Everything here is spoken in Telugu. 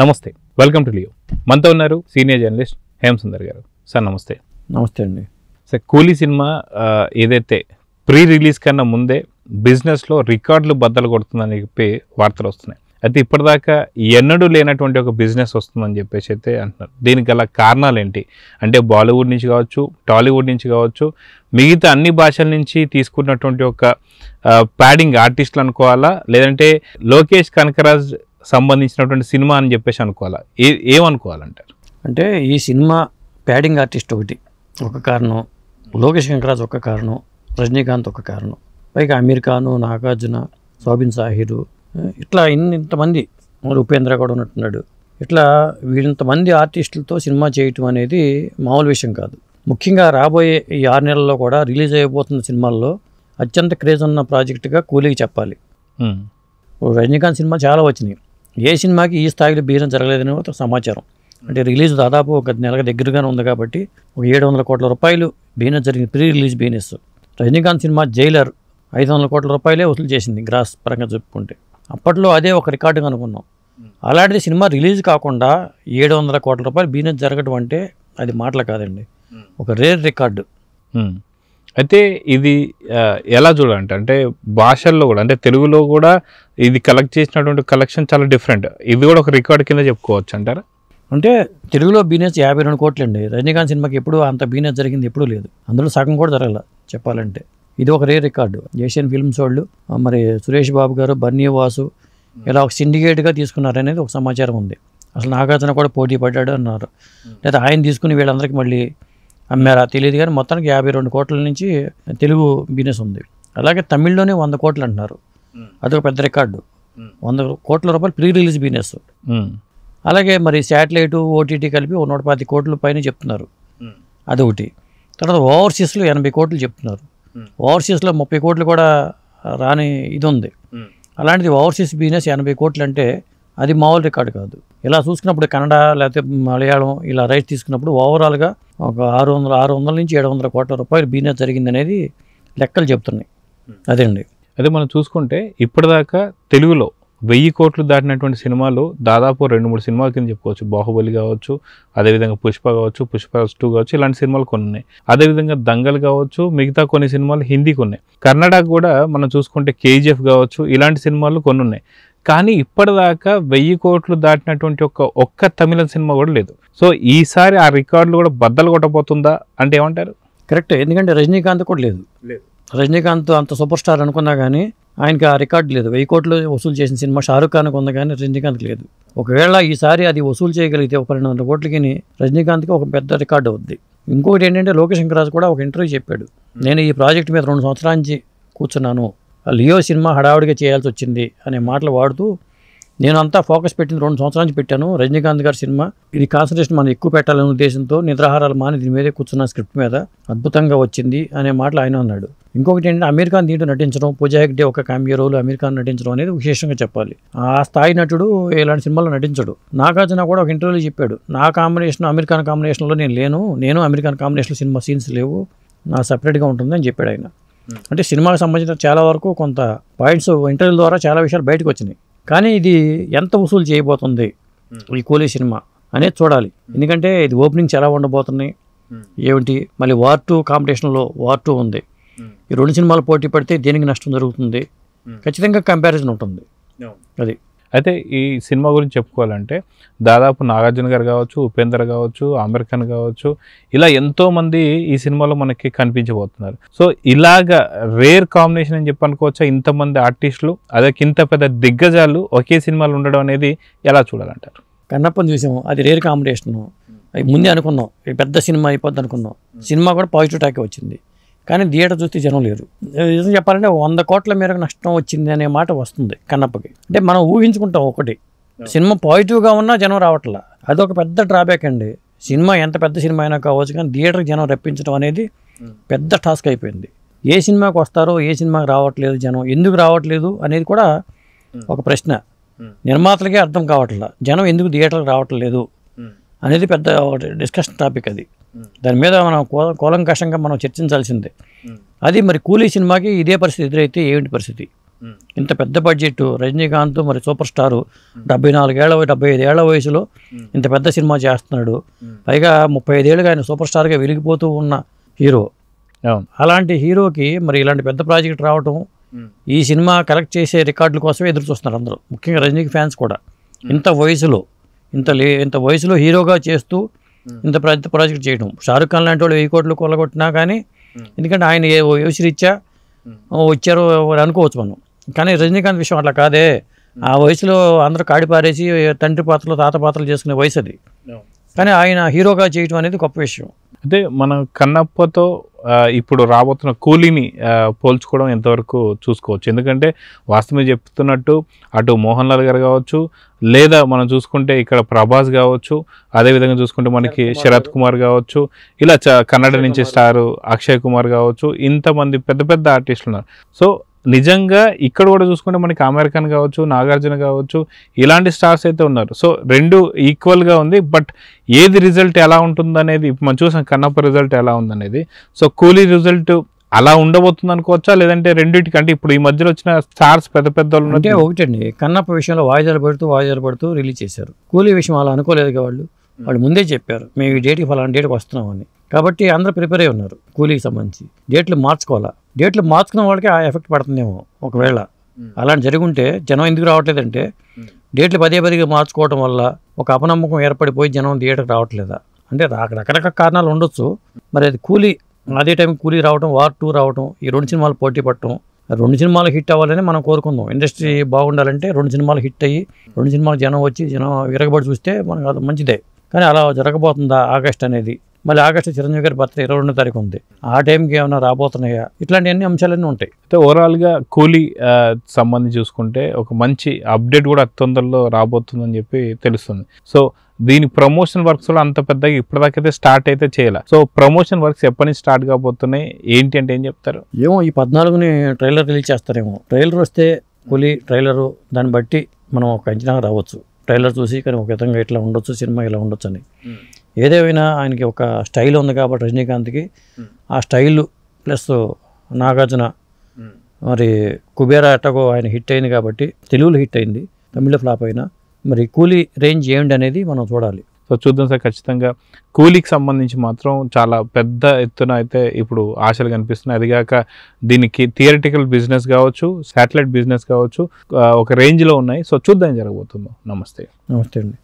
నమస్తే, వెల్కమ్ టు లియో. మనతో ఉన్నారు సీనియర్ జర్నలిస్ట్ హేమ సుందర్ గారు. సార్ నమస్తే. నమస్తే అండి. సార్, కూలీ సినిమా ఏదైతే ప్రీ రిలీజ్ కన్నా ముందే బిజినెస్లో రికార్డులు బద్దలు కొడుతుందని చెప్పి వార్తలు వస్తున్నాయి. అయితే ఇప్పటిదాకా ఎన్నడూ లేనటువంటి ఒక బిజినెస్ వస్తుందని చెప్పేసి అయితే అంటున్నారు. దీనికి గల కారణాలు ఏంటి అంటే బాలీవుడ్ నుంచి కావచ్చు, టాలీవుడ్ నుంచి కావచ్చు, మిగతా అన్ని భాషల నుంచి తీసుకున్నటువంటి ఒక ప్యాడింగ్ ఆర్టిస్టులు అనుకోవాలా, లేదంటే లోకేష్ కనకరాజ్ సంబంధించినటువంటి సినిమా అని చెప్పేసి అనుకోవాలా, ఏమనుకోవాలంటారు? అంటే ఈ సినిమా ప్యాడింగ్ ఆర్టిస్ట్ ఒక కారణం, లోకేష్ కనకరాజ్ ఒక కారణం, రజనీకాంత్ ఒక కారణం, పైగా అమీర్ ఖాన్, నాగార్జున, సోబిన్ సాహిరు, ఇట్లా ఇంతమంది, ఉపేంద్ర కూడా ఉన్నట్టున్నాడు. ఇట్లా వీళ్ళంతమంది ఆర్టిస్టులతో సినిమా చేయటం అనేది మామూలు విషయం కాదు. ముఖ్యంగా రాబోయే ఈ 6 నెలల్లో కూడా రిలీజ్ అయిపోతున్న సినిమాల్లో అత్యంత క్రేజ్ ఉన్న ప్రాజెక్టుగా కూలీకి చెప్పాలి. రజనీకాంత్ సినిమా చాలా వచ్చినాయి, ఏ సినిమాకి ఈ స్థాయిలో బిజినెస్ జరగలేదని ఒక సమాచారం. అంటే రిలీజ్ దాదాపు ఒక నెలకు దగ్గరగానే ఉంది కాబట్టి ఒక 700 కోట్ల రూపాయలు బిజినెస్ జరిగింది, pre release business. Rajinikanth cinema Jailer 500 కోట్ల రూపాయలే వసూలు చేసింది గ్రాస్ పరంగా చెప్పుకుంటే. అప్పట్లో అదే ఒక రికార్డుగా అనుకున్నాం. అలాంటిది సినిమా రిలీజ్ కాకుండా 700 కోట్ల రూపాయలు బిజినెస్ జరగడం అంటే అది మాటలు కాదండి, ఒక రేర్ రికార్డు. అయితే ఇది ఎలా చూడాలంటే, అంటే భాషల్లో కూడా, అంటే తెలుగులో కూడా ఇది కలెక్ట్ చేసినటువంటి కలెక్షన్ చాలా డిఫరెంట్. ఇది కూడా ఒక రికార్డు కింద చెప్పుకోవచ్చు అంటారా? అంటే తెలుగులో బిజినెస్ 52 కోట్లు అండి. రజనీకాంత్ సినిమాకి ఎప్పుడు అంత బిజినెస్ జరిగింది ఎప్పుడూ లేదు, అందులో సగం కూడా జరగల చెప్పాలంటే. ఇది ఒక రేర్ రికార్డు. ఏషియన్ ఫిల్మ్స్ వాళ్ళు మరి సురేష్ బాబు గారు, బన్నీ వాసు ఇలా ఒక సిండికేట్గా తీసుకున్నారనేది ఒక సమాచారం ఉంది. అసలు నాగార్జున కూడా పోటీ పడ్డాడు అన్నారు, లేదా ఆయన తీసుకుని వీళ్ళందరికీ మళ్ళీ అమ్మారా తెలియదు. కానీ మొత్తానికి 52 కోట్ల నుంచి తెలుగు బిజినెస్ ఉంది. అలాగే తమిళ్లోనే 100 కోట్లు అంటున్నారు, అదొక పెద్ద రికార్డు. 100 కోట్ల రూపాయలు ప్రీ రిలీజ్ బిజినెస్. అలాగే మరి శాటిలైట్, ఓటీటీ కలిపి 120 కోట్ల పైన చెప్తున్నారు, అదొకటి. తర్వాత ఓవర్సీస్లో 80 కోట్లు చెప్తున్నారు. ఓవర్సీస్లో 30 కోట్లు కూడా రాని ఇది ఉంది. అలాంటిది ఓవర్సీస్ బిజినెస్ 80 కోట్లు అంటే అది మామూలు రికార్డు కాదు. ఇలా చూసుకున్నప్పుడు కన్నడ లేకపోతే మలయాళం ఇలా రైట్ తీసుకున్నప్పుడు ఓవరాల్గా ఒక 600 నుంచి 700 కోట్ల రూపాయలు బిజినెస్ జరిగిందనేది లెక్కలు చెప్తున్నాయి. అదేండి. అదే మనం చూసుకుంటే ఇప్పటిదాకా తెలుగులో 1000 కోట్లు దాటినటువంటి సినిమాలు దాదాపు 2-3 సినిమాల కింద చెప్పుకోవచ్చు. బాహుబలి కావచ్చు, అదేవిధంగా పుష్ప కావచ్చు, పుష్ప 2 కావచ్చు, ఇలాంటి సినిమాలు కొన్ని ఉన్నాయి. అదేవిధంగా దంగల్ కావచ్చు, మిగతా కొన్ని సినిమాలు హిందీకి ఉన్నాయి. కన్నడకు కూడా మనం చూసుకుంటే కేజీఎఫ్ కావచ్చు, ఇలాంటి సినిమాలు కొన్ని ఉన్నాయి. కానీ ఇప్పటిదాకా 1000 కోట్లు దాటినటువంటి ఒక్క తమిళ సినిమా కూడా లేదు. సో ఈసారి ఆ రికార్డులు కూడా బద్దలు కొట్టబోతుందా అంటే ఏమంటారు? కరెక్ట్. ఎందుకంటే రజనీకాంత్ కూడా లేదు. రజనీకాంత్ అంత సూపర్ స్టార్ అనుకున్నా కానీ ఆయనకి ఆ రికార్డు లేదు. 1000 కోట్లు వసూలు చేసిన సినిమా షారుఖ్ ఖాన్కి ఉంది కానీ రజనీకాంత్కి లేదు. ఒకవేళ ఈసారి అది వసూలు చేయగలిగితే ఒక 200 కోట్లకి రజనీకాంత్కి ఒక పెద్ద రికార్డు అవుద్ది. ఇంకొకటి ఏంటంటే లోకేష్ కనకరాజ్ కూడా ఒక ఇంటర్వ్యూ చెప్పాడు, నేను ఈ ప్రాజెక్ట్ మీద 2 సంవత్సరాల నుంచి కూర్చున్నాను, లియో సినిమా హడావుడిగా చేయాల్సి వచ్చింది అనే మాటలు వాడుతూ, నేను అంతా ఫోకస్ పెట్టింది 2 సంవత్సరాల నుంచి పెట్టాను, రజనీకాంత్ గారి సినిమా ఇది కాన్సన్ట్రేషన్ మనం ఎక్కువ పెట్టాలనే ఉద్దేశంతో నిద్రాహారాలు మాని దీని మీదే కూర్చున్న స్క్రిప్ట్ మీద అద్భుతంగా వచ్చింది అనే మాటలు ఆయన అన్నాడు. ఇంకొకటి ఏంటంటే అమీర్ ఖాన్ దీంట్లో నటించడం, పూజా హెగ్డే ఒక కామియో రోల్ అమీర్ ఖాన్ నటించడం అనేది విశేషంగా చెప్పాలి. ఆ స్థాయి నటుడు ఇలాంటి సినిమాల్లో నటించడు. నాగార్జున కూడా ఒక ఇంటర్వ్యూలో చెప్పాడు, నా కాంబినేషన్ అమీర్ ఖాన్ కాంబినేషన్లో నేను అమీర్ ఖాన్ కాంబినేషన్లో సినిమా సీన్స్ లేవు, నా సపరేట్గా ఉంటుంది అని చెప్పాడు ఆయన. అంటే సినిమాకి సంబంధించిన చాలా వరకు కొంత పాయింట్స్ ఇంటర్వ్యూ ద్వారా చాలా విషయాలు బయటకు వచ్చినాయి. కానీ ఇది ఎంత వసూలు చేయబోతుంది ఈ కూలీ సినిమా అనేది చూడాలి. ఎందుకంటే ఇది ఓపెనింగ్స్ ఎలా ఉండబోతున్నాయి ఏమిటి, మళ్ళీ వార్ 2 కాంపిటీషన్లో వార్ 2 ఉంది. ఈ 2 సినిమాలు పోటీ పడితే దేనికి నష్టం జరుగుతుంది, ఖచ్చితంగా కంపారిజన్ ఉంటుంది. అది అయితే ఈ సినిమా గురించి చెప్పుకోవాలంటే దాదాపు నాగార్జున గారు కావచ్చు, ఉపేంద్ర కావచ్చు, ఆమిర్ ఖాన్ కావచ్చు, ఇలా ఎంతోమంది ఈ సినిమాలో మనకి కనిపించబోతున్నారు. సో ఇలాగా రేర్ కాంబినేషన్ అని చెప్పి అనుకోవచ్చా ఇంతమంది ఆర్టిస్టులు, అదే ఇంత పెద్ద దిగ్గజాలు ఒకే సినిమాలు ఉండడం అనేది ఎలా చూడాలంటారు? కన్నప్పని చూసాము, అది రేర్ కాంబినేషన్. ముందే అనుకున్నాం పెద్ద సినిమా అయిపోద్ది అనుకున్నాం. సినిమా కూడా పాజిటివ్ టాకే వచ్చింది, కానీ థియేటర్ చూస్తే జనం లేరు. నిజం చెప్పాలంటే 100 కోట్ల మేరకు నష్టం వచ్చింది అనే మాట వస్తుంది కన్నప్పకి. అంటే మనం ఊహించుకుంటాం ఒకటి, సినిమా పాజిటివ్గా ఉన్నా జనం రావట్లా, అదొక పెద్ద డ్రాబ్యాక్ అండి. సినిమా ఎంత పెద్ద సినిమా అయినా కావచ్చు, కానీ థియేటర్కి జనం రప్పించడం అనేది పెద్ద టాస్క్ అయిపోయింది. ఏ సినిమాకి వస్తారో, ఏ సినిమాకి రావట్లేదు జనం, ఎందుకు రావట్లేదు అనేది కూడా ఒక ప్రశ్న. నిర్మాతలకే అర్థం కావట్లా, జనం ఎందుకు థియేటర్కి రావట్లేదు అనేది పెద్ద డిస్కషన్ టాపిక్. అది దాని మీద మనం కూలంకషంగా మనం చర్చించాల్సిందే. అది మరి కూలీ సినిమాకి ఇదే పరిస్థితి ఎదురైతే ఏంటి పరిస్థితి? ఇంత పెద్ద బడ్జెట్ రజనీకాంత్ మరి సూపర్ స్టారు 75 ఏళ్ల వయసులో ఇంత పెద్ద సినిమా చేస్తున్నాడు. పైగా 35 ఏళ్ళుగా ఆయన సూపర్ స్టార్గా వెలిగిపోతూ ఉన్న హీరో. అలాంటి హీరోకి మరి ఇలాంటి పెద్ద ప్రాజెక్ట్ రావటం, ఈ సినిమా కలెక్ట్ చేసే రికార్డుల కోసమే ఎదురు చూస్తున్నారు అందరూ, ముఖ్యంగా రజనీకి ఫ్యాన్స్ కూడా. ఇంత వయసులో హీరోగా చేస్తూ ఇంత పెద్ద ప్రాజెక్ట్ చేయడం. షారుఖ్ ఖాన్ లాంటి వాళ్ళు 1000 కోట్లు కొల్లగొట్టినా కానీ, ఎందుకంటే ఆయన రీత్యా వచ్చారో అనుకోవచ్చు మనం. కానీ రజనీకాంత్ విషయం అట్లా కాదే. ఆ వయసులో అందరూ కాడిపారేసి తండ్రి పాత్రలు తాత పాత్రలు చేసుకునే వయసు అది. కానీ ఆయన హీరోగా చేయటం అనేది గొప్ప విషయం. అంటే మనం కన్నప్పతో ఇప్పుడు రాబోతున్న కూలీని పోల్చుకోవడం ఎంతవరకు చూసుకోవచ్చు? ఎందుకంటే వాస్తవం చెప్తున్నట్టు అటు మోహన్ లాల్ గారు కావచ్చు, లేదా మనం చూసుకుంటే ఇక్కడ ప్రభాస్ కావచ్చు, అదేవిధంగా చూసుకుంటే మనకి శరత్ కుమార్ కావచ్చు, ఇలా కన్నడ నుంచి స్టారు అక్షయ్ కుమార్ కావచ్చు, ఇంతమంది పెద్ద పెద్ద ఆర్టిస్టులు ఉన్నారు. సో నిజంగా ఇక్కడ కూడా చూసుకుంటే మనకి ఆమిర్ ఖాన్ కావచ్చు, నాగార్జున కావచ్చు, ఇలాంటి స్టార్స్ అయితే ఉన్నారు. సో రెండు ఈక్వల్గా ఉంది. బట్ ఏది రిజల్ట్ ఎలా ఉంటుందనేది మనం చూసాం, కన్నప్ప రిజల్ట్ ఎలా ఉందనేది. సో కూలీ రిజల్ట్ అలా ఉండబోతుంది అనుకోవచ్చా, లేదంటే రెండింటికి అంటే ఇప్పుడు ఈ మధ్యలో వచ్చిన స్టార్స్ పెద్ద పెద్ద వాళ్ళు అంటే ఒకటండి, కన్నప్ప విషయంలో వాయిదాలు పడుతూ రిలీజ్ చేశారు. కూలీ విషయం అలా అనుకోలేదు వాళ్ళు ముందే చెప్పారు, మేము ఈ డేట్కి ఫలానా డేట్కి వస్తున్నామని. కాబట్టి అందరూ ప్రిపేర్ అయి ఉన్నారు కూలీకి సంబంధించి. డేట్లు మార్చుకున్న వాళ్ళకి ఆ ఎఫెక్ట్ పడుతుందేమో ఒకవేళ అలాంటి జరుగుంటే. జనం ఎందుకు రావట్లేదంటే డేట్లు పదే మార్చుకోవడం వల్ల ఒక అపనమ్మకం ఏర్పడిపోయి జనం థియేటర్కి రావట్లేదా అంటే రకరకాల కారణాలు ఉండొచ్చు. మరి అది కూలీ అదే టైం కూలీ రావడం, వార్ 2 రావడం, ఈ 2 సినిమాలు పోటీ పట్టడం, 2 సినిమాలు హిట్ అవ్వాలని మనం కోరుకుందాం. ఇండస్ట్రీ బాగుండాలంటే 2 సినిమాలు హిట్ అయ్యి 2 సినిమాలు జనం విరగబడి చూస్తే మనకు అది మంచిదే. కానీ అలా జరగబోతుందా ఆగస్ట్ అనేది? మళ్ళీ ఆగస్టు చిరంజీవి గారి బర్త్డే 22వ తారీఖు ఉంది. ఆ టైంకి ఏమైనా రాబోతున్నాయా? ఇట్లాంటి అన్ని అంశాలన్నీ ఉంటాయి. అయితే ఓవరాల్గా కూలీ సంబంధించి చూసుకుంటే ఒక మంచి అప్డేట్ కూడా అతి తొందరలో రాబోతుందని చెప్పి తెలుస్తుంది. సో దీని ప్రమోషన్ వర్క్స్ కూడా అంత పెద్దగా ఇప్పటిదాకైతే స్టార్ట్ అయితే చేయాలి. సో ప్రమోషన్ వర్క్స్ ఎప్పటి నుంచి స్టార్ట్ కాబోతున్నాయి ఏంటి అంటే ఏం చెప్తారు? ఏమో ఈ 14ని ట్రైలర్ రిలీజ్ చేస్తారేమో. ట్రైలర్ వస్తే కూలీ ట్రైలరు దాన్ని బట్టి మనం ఒక అంచనా రావచ్చు. ట్రైలర్ చూసి కానీ ఒక విధంగా ఇట్లా ఉండొచ్చు, సినిమా ఇలా ఉండొచ్చు అని. ఏదేమైనా ఆయనకి ఒక స్టైల్ ఉంది కాబట్టి రజనీకాంత్కి, ఆ స్టైల్ ప్లస్ నాగార్జున మరి కుబేరా ఎట్టగో ఆయన హిట్ అయింది కాబట్టి తెలుగులో హిట్ అయింది, తమిళ్లో ఫ్లాప్ అయినా. మరి కూలీ రేంజ్ ఏమిటి అనేది మనం చూడాలి. సో చూద్దాం సార్. ఖచ్చితంగా కూలీకి సంబంధించి మాత్రం చాలా పెద్ద ఎత్తున అయితే ఇప్పుడు ఆశలు కనిపిస్తున్నాయి. అదిగాక దీనికి థియరిటికల్ బిజినెస్ కావచ్చు, శాటిలైట్ బిజినెస్ కావచ్చు, ఒక రేంజ్లో ఉన్నాయి. సో చూద్దాం జరగబోతుందో. నమస్తే అండి.